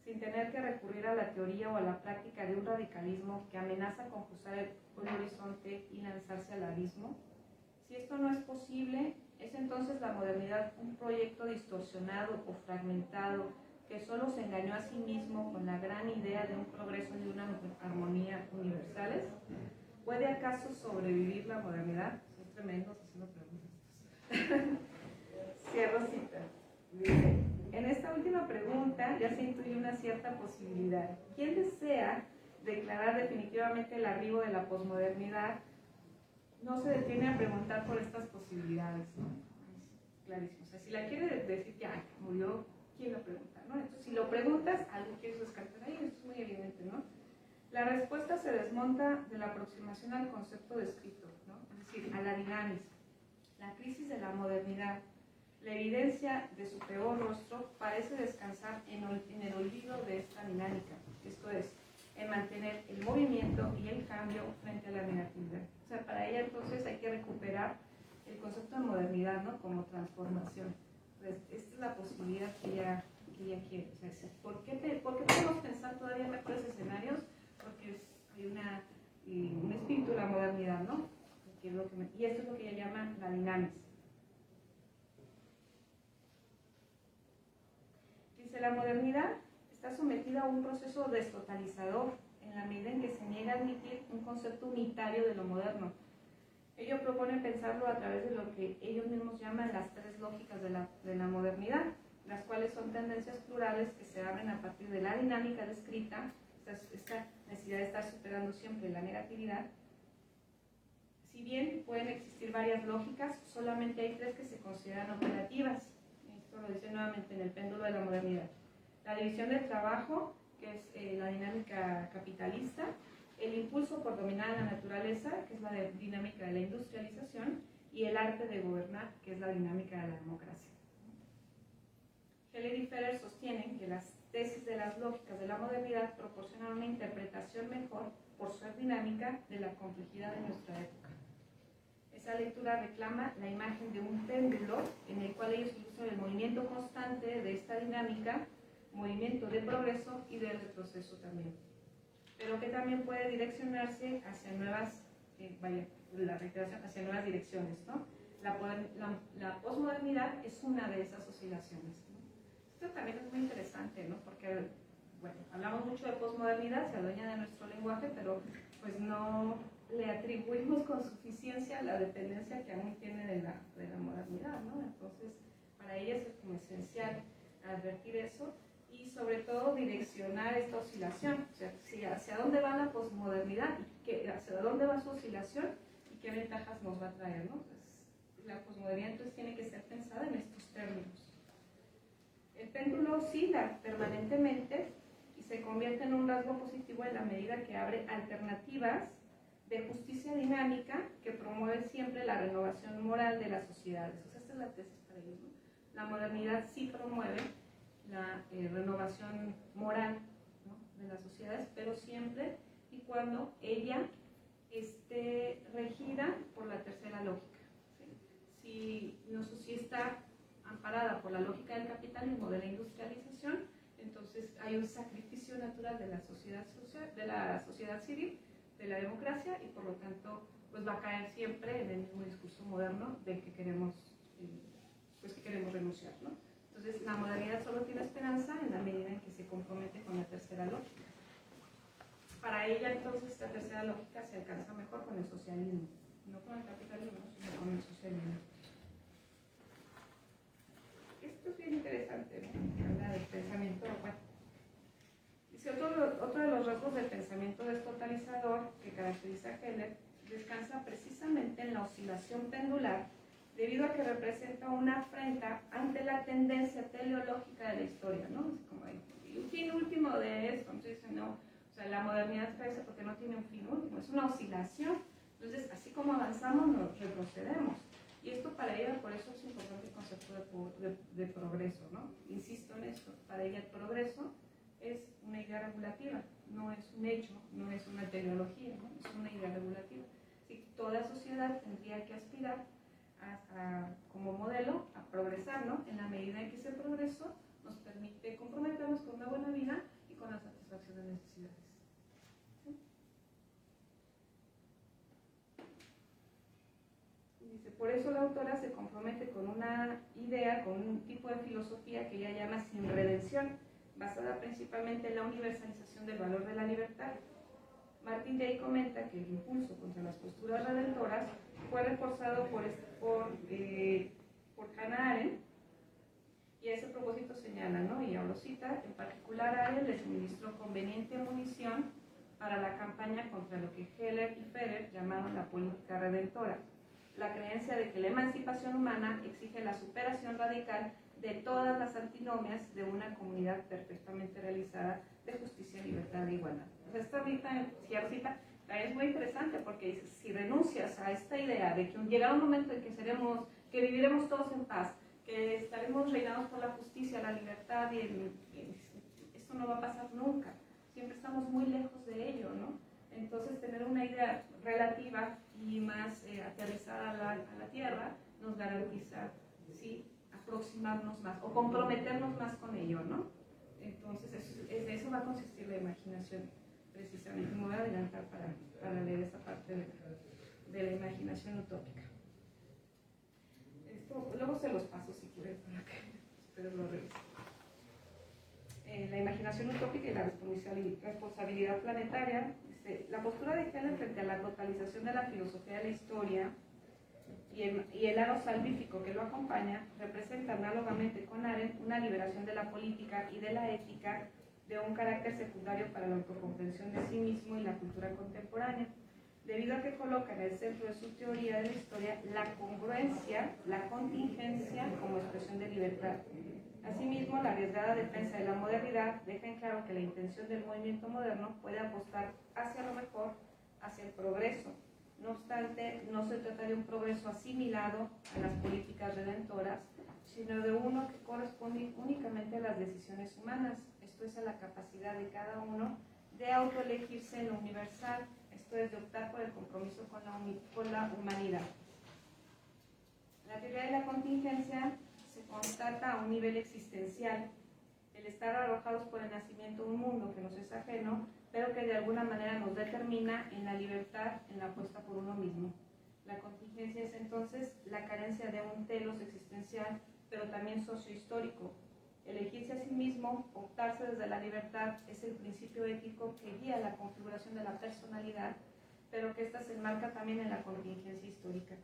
Speaker 2: sin tener que recurrir a la teoría o a la práctica de un radicalismo que amenaza con cruzar el horizonte y lanzarse al abismo? Si esto no es posible, ¿es entonces la modernidad un proyecto distorsionado o fragmentado que solo se engañó a sí mismo con la gran idea de un progreso y una armonía universales? ¿Puede acaso sobrevivir la modernidad? Son tremendos haciendo preguntas. Cierro cita. Dice, en esta última pregunta ya se intuye una cierta posibilidad. ¿Quién desea declarar definitivamente el arribo de la posmodernidad no se detiene a preguntar por estas posibilidades, ¿no? Es clarísimo. O sea, si la quiere decir ya murió, ¿quién la pregunta, no? Entonces, si lo preguntas, algo quieres descartar ahí, esto es muy evidente, ¿no? La respuesta se desmonta de la aproximación al concepto descrito, ¿no? Es decir, a la dinámica. la crisis de la modernidad, la evidencia de su peor rostro parece descansar en el olvido de esta dinámica, esto es, en mantener el movimiento y el cambio frente a la negatividad. O sea, para ella entonces hay que recuperar el concepto de modernidad, ¿no? Como transformación. Pues esta es la posibilidad que ella quiere. O sea, ¿por qué podemos pensar todavía en mejores escenarios? Porque hay un espíritu de la modernidad, ¿no? Y esto es lo que ella llama la dinámica. Dice, la modernidad está sometida a un proceso destotalizador en la medida en que se niega a admitir un concepto unitario de lo moderno. Ello propone pensarlo a través de lo que ellos mismos llaman las tres lógicas de la modernidad, las cuales son tendencias plurales que se abren a partir de la dinámica descrita, esta necesidad de estar superando siempre la negatividad. Si bien pueden existir varias lógicas, solamente hay tres que se consideran operativas. Esto lo dice nuevamente en el péndulo de la modernidad. La división del trabajo, que es la dinámica capitalista, el impulso por dominar a la naturaleza, que es la dinámica de la industrialización, y el arte de gobernar, que es la dinámica de la democracia. Heller y Ferrer sostienen que las tesis de las lógicas de la modernidad proporcionan una interpretación mejor, por ser dinámica, de la complejidad de nuestra época. Esa lectura reclama la imagen de un péndulo en el cual ellos ilustran el movimiento constante de esta dinámica, movimiento de progreso y de retroceso también, pero que también puede direccionarse hacia nuevas, la reiteración hacia nuevas direcciones, ¿no? La posmodernidad es una de esas oscilaciones, ¿no? Esto también es muy interesante, ¿no? Porque, bueno, hablamos mucho de posmodernidad, se adueña de nuestro lenguaje, pero pues no le atribuimos con suficiencia la dependencia que aún tiene de la modernidad, ¿no? Entonces, para ella es como esencial advertir eso y sobre todo direccionar esta oscilación, o sea, hacia dónde va la posmodernidad, hacia dónde va su oscilación y qué ventajas nos va a traer, ¿no? Pues, la posmodernidad entonces tiene que ser pensada en estos términos. El péndulo oscila permanentemente y se convierte en un rasgo positivo en la medida que abre alternativas de justicia dinámica que promueve siempre la renovación moral de las sociedades. O sea, esta es la tesis para ellos, ¿no? La modernidad sí promueve la renovación moral, ¿no?, de las sociedades, pero siempre y cuando ella esté regida por la tercera lógica. ¿Sí? Si está amparada por la lógica del capitalismo, de la industrialización, entonces hay un sacrificio natural de la sociedad civil, de la democracia, y por lo tanto pues va a caer siempre en el mismo discurso moderno del que queremos renunciar, ¿no? Entonces la modernidad solo tiene esperanza en la medida en que se compromete con la tercera lógica. Para ella entonces esta tercera lógica se alcanza mejor con el socialismo, no con el capitalismo, sino con el socialismo. Esto es bien interesante, ¿no? Habla del pensamiento, bueno. Dice, otro de los rasgos del pensamiento destotalizador que caracteriza a Heller descansa precisamente en la oscilación pendular, debido a que representa una afrenta ante la tendencia teleológica de la historia, ¿no? Es como el fin último de esto, entonces no, o sea, la modernidad parece porque no tiene un fin último, es una oscilación, entonces así como avanzamos nos retrocedemos. Y esto para ella, por eso es importante el concepto de progreso, ¿no? Insisto en esto, para ella el progreso es una idea regulativa, no es un hecho, no es una teleología, ¿no? Es una idea regulativa. Así que toda sociedad tendría que aspirar como modelo a progresar, ¿no? En la medida en que ese progreso nos permite comprometernos con una buena vida y con la satisfacción de necesidades. Dice, por eso la autora se compromete con una idea, con un tipo de filosofía que ella llama sin redención, basada principalmente en la universalización del valor de la libertad. Martin Day comenta que el impulso contra las posturas redentoras fue reforzado por Hannah Arendt, y a ese propósito señala, ¿no?, y ahora cita, en particular Arendt le suministró conveniente munición para la campaña contra lo que Heller y Ferrer llamaron la política redentora, la creencia de que la emancipación humana exige la superación radical de todas las antinomias de una comunidad perfectamente realizada de justicia, libertad e igualdad. O sea, esta cita es muy interesante porque dices, si renuncias a esta idea de que llegará un momento en que viviremos todos en paz, que estaremos reinados por la justicia, la libertad esto no va a pasar nunca. Siempre estamos muy lejos de ello, ¿no? Entonces, tener una idea relativa y más aterrizada a la tierra nos garantiza, ¿sí?, aproximarnos más o comprometernos más con ello, ¿no? Entonces, de eso va a consistir la imaginación, precisamente. Me voy a adelantar para leer esa parte de la imaginación utópica. Esto, luego se los paso si quieren, para que ustedes lo revisen. La imaginación utópica y la responsabilidad planetaria. La postura de Heller frente a la totalización de la filosofía de la historia y el aro salvífico que lo acompaña representa análogamente con Arendt una liberación de la política y de la ética de un carácter secundario para la autocomprensión de sí mismo y la cultura contemporánea, debido a que coloca en el centro de su teoría de la historia la congruencia, la contingencia como expresión de libertad. Asimismo, la arriesgada defensa de la modernidad deja en claro que la intención del movimiento moderno puede apostar hacia lo mejor, hacia el progreso. No obstante, no se trata de un progreso asimilado a las políticas redentoras, sino de uno que corresponde únicamente a las decisiones humanas, esto es, a la capacidad de cada uno de autoelegirse en lo universal, esto es, de optar por el compromiso con la humanidad. La teoría de la contingencia se constata a un nivel existencial, el estar arrojados por el nacimiento de un mundo que nos es ajeno, pero que de alguna manera nos determina en la libertad, en la apuesta por uno mismo. La contingencia es entonces la carencia de un telos existencial, pero también sociohistórico. Elegirse a sí mismo, optarse desde la libertad, es el principio ético que guía la configuración de la personalidad, pero que ésta se enmarca también en la contingencia histórica.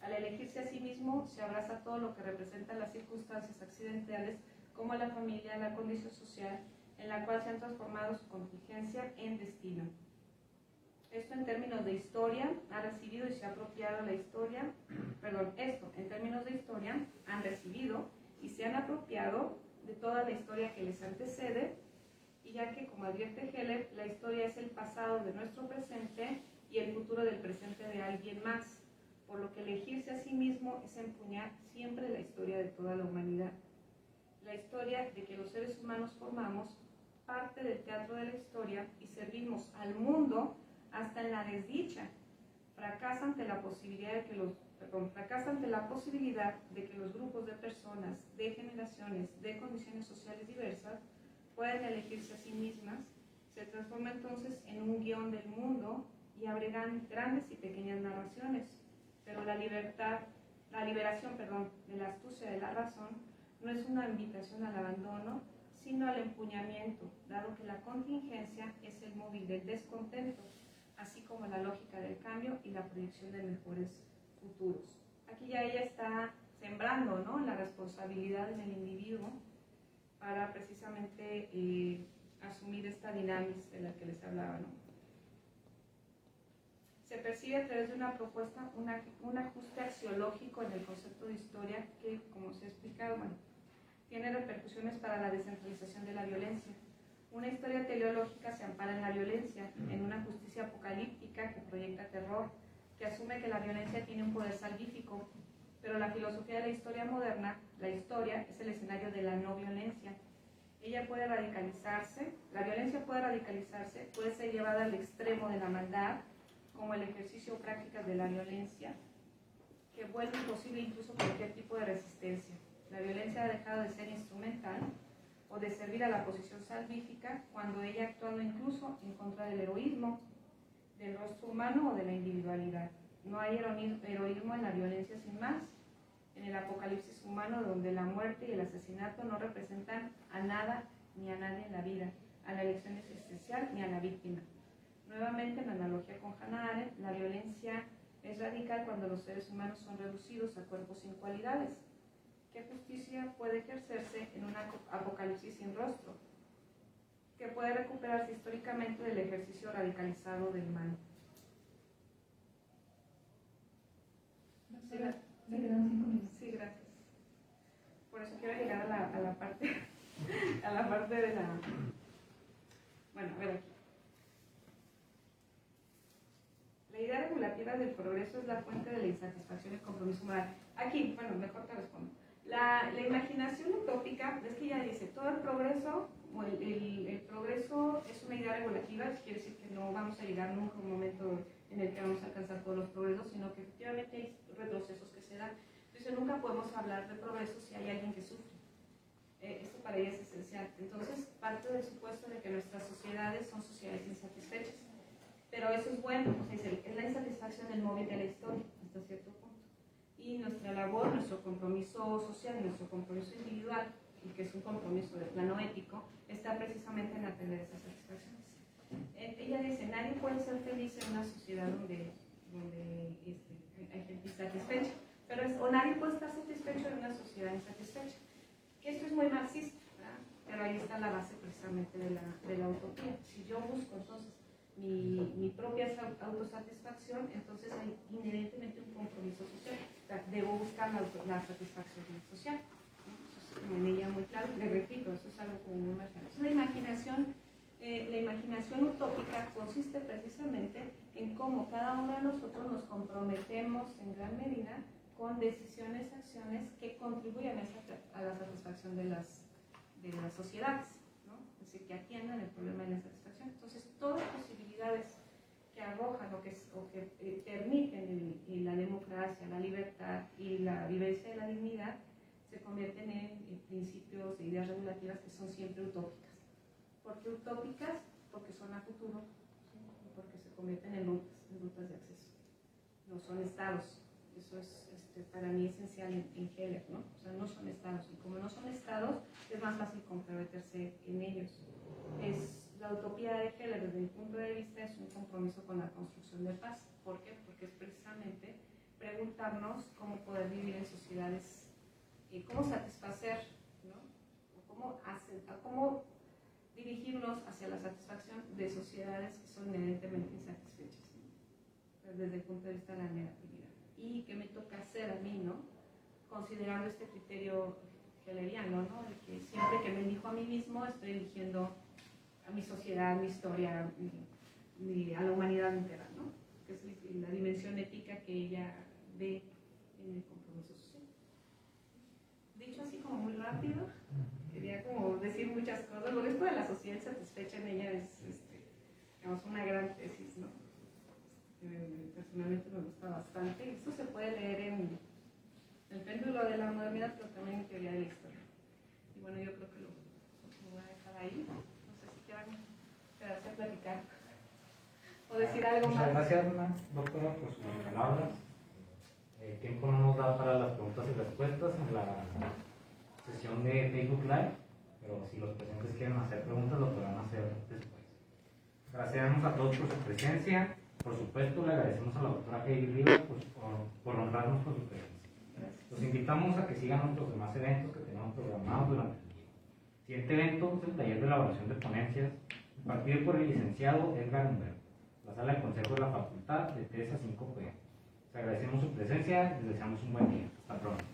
Speaker 2: Al elegirse a sí mismo, se abraza todo lo que representan las circunstancias accidentales, como la familia, la condición social, en la cual se han transformado su contingencia en destino. Esto en términos de historia, ha recibido y se ha apropiado la historia, esto en términos de historia, han recibido y se han apropiado de toda la historia que les antecede, y ya que, como advierte Heller, la historia es el pasado de nuestro presente y el futuro del presente de alguien más, por lo que elegirse a sí mismo es empuñar siempre la historia de toda la humanidad. La historia de que los seres humanos formamos parte del teatro de la historia y servimos al mundo hasta en la desdicha. Fracasa ante la posibilidad de que los grupos de personas, de generaciones, de condiciones sociales diversas pueden elegirse a sí mismas. Se transforma entonces en un guión del mundo y abre grandes y pequeñas narraciones. Pero la liberación de la astucia de la razón no es una invitación al abandono, sino al empuñamiento, dado que la contingencia es el móvil del descontento, así como la lógica del cambio y la proyección de mejores futuros. Aquí ya ella está sembrando, ¿no?, la responsabilidad en el individuo para precisamente asumir esta dinámica de la que les hablaba, ¿no? Se percibe a través de una propuesta un ajuste axiológico en el concepto de historia que, como se ha explicado, tiene repercusiones para la descentralización de la violencia. Una historia teleológica se ampara en la violencia, en una justicia apocalíptica que proyecta terror, que asume que la violencia tiene un poder salvífico, pero la filosofía de la historia moderna, la historia, es el escenario de la no violencia. Ella puede radicalizarse, la violencia puede radicalizarse, puede ser llevada al extremo de la maldad, como el ejercicio o prácticas de la violencia, que vuelve imposible incluso cualquier tipo de resistencia. La violencia ha dejado de ser instrumental o de servir a la posición salvífica cuando ella ha actuado incluso en contra del heroísmo, del rostro humano o de la individualidad. No hay heroísmo en la violencia sin más, en el apocalipsis humano donde la muerte y el asesinato no representan a nada ni a nadie en la vida, a la elección existencial ni a la víctima. Nuevamente, en analogía con Hannah Arendt, la violencia es radical cuando los seres humanos son reducidos a cuerpos sin cualidades. ¿Qué justicia puede ejercerse en un apocalipsis sin rostro? ¿Qué puede recuperarse históricamente del ejercicio radicalizado del mal? Sí, gracias. Por eso quiero llegar a la parte a la parte de la... Bueno, a ver aquí. carrera del progreso es la fuente de la insatisfacción y compromiso moral. Aquí, bueno, mejor te respondo. La imaginación utópica es que ya dice, todo el progreso, o el progreso es una idea regulativa, quiere decir que no vamos a llegar nunca a un momento en el que vamos a alcanzar todos los progresos, sino que efectivamente hay retrocesos que se dan. Entonces nunca podemos hablar de progreso si hay alguien que sufre. Esto para ella es esencial. Entonces parte del supuesto de que nuestras sociedades son sociedades insatisfechas. Pero eso es bueno, o sea, es la insatisfacción el móvil de la historia, hasta cierto punto. Y nuestra labor, nuestro compromiso social, nuestro compromiso individual, y que es un compromiso de plano ético, está precisamente en atender esas satisfacciones. Ella dice, nadie puede ser feliz en una sociedad donde hay gente insatisfecha, o nadie puede estar satisfecho en una sociedad insatisfecha. Que esto es muy marxista, ¿verdad? Pero ahí está la base precisamente de la utopía. Si yo busco entonces mi propia autosatisfacción, entonces hay inherentemente un compromiso social. O sea, debo buscar la satisfacción social. ¿No? Eso es en ella muy claro. Le repito, eso es algo como muy marginal. La imaginación utópica consiste precisamente en cómo cada uno de nosotros nos comprometemos en gran medida con decisiones, acciones que contribuyan a la satisfacción de las sociedades, ¿no? Es decir, que atiendan el problema de la satisfacción. Entonces, todas las posibilidades que arrojan o que permiten la democracia, la libertad y la vivencia de la dignidad se convierten en principios e ideas regulativas que son siempre utópicas. ¿Por qué utópicas? Porque son a futuro, ¿sí? Porque se convierten en rutas de acceso. No son estados. Eso es para mí esencial en Heller, ¿no? O sea, no son estados. Y como no son estados, es más fácil comprometerse en ellos. La utopía de Heller, desde mi punto de vista, es un compromiso con la construcción de paz. ¿Por qué? Porque es precisamente preguntarnos cómo poder vivir en sociedades, cómo satisfacer, ¿no? O cómo dirigirnos hacia la satisfacción de sociedades que son inherentemente insatisfechas, ¿no? Desde el punto de vista de la negatividad. Y que me toca hacer a mí, ¿no? Considerando este criterio helleriano, ¿no? De que siempre que me elijo a mí mismo, estoy eligiendo a mi sociedad, mi historia, a la humanidad entera, ¿no? Que es la dimensión ética que ella ve en el compromiso social. Dicho así como muy rápido, quería como decir muchas cosas, porque esto de la sociedad insatisfecha en ella es, digamos, una gran tesis, ¿no? Personalmente me gusta bastante. Esto se puede leer en el péndulo de la modernidad, pero también en teoría de la historia. Y bueno, yo creo que lo voy a dejar ahí. No sé si quieran quedarse a platicar o decir algo más.
Speaker 1: Muchas gracias, doctora, por sus palabras. El tiempo no nos da para las preguntas y respuestas en la sesión de Facebook Live, pero si los presentes quieren hacer preguntas, lo podrán hacer después. Agradecemos a todos por su presencia. Por supuesto, le agradecemos a la doctora Heidi Rivas por honrarnos con su presencia. Los invitamos a que sigan nuestros demás eventos que tenemos programados durante el día. El siguiente evento es el taller de elaboración de ponencias, impartido por el licenciado Edgar Humberto, la sala de consejo de la facultad de 3 a 5 p.m. Les agradecemos su presencia y les deseamos un buen día. Hasta pronto.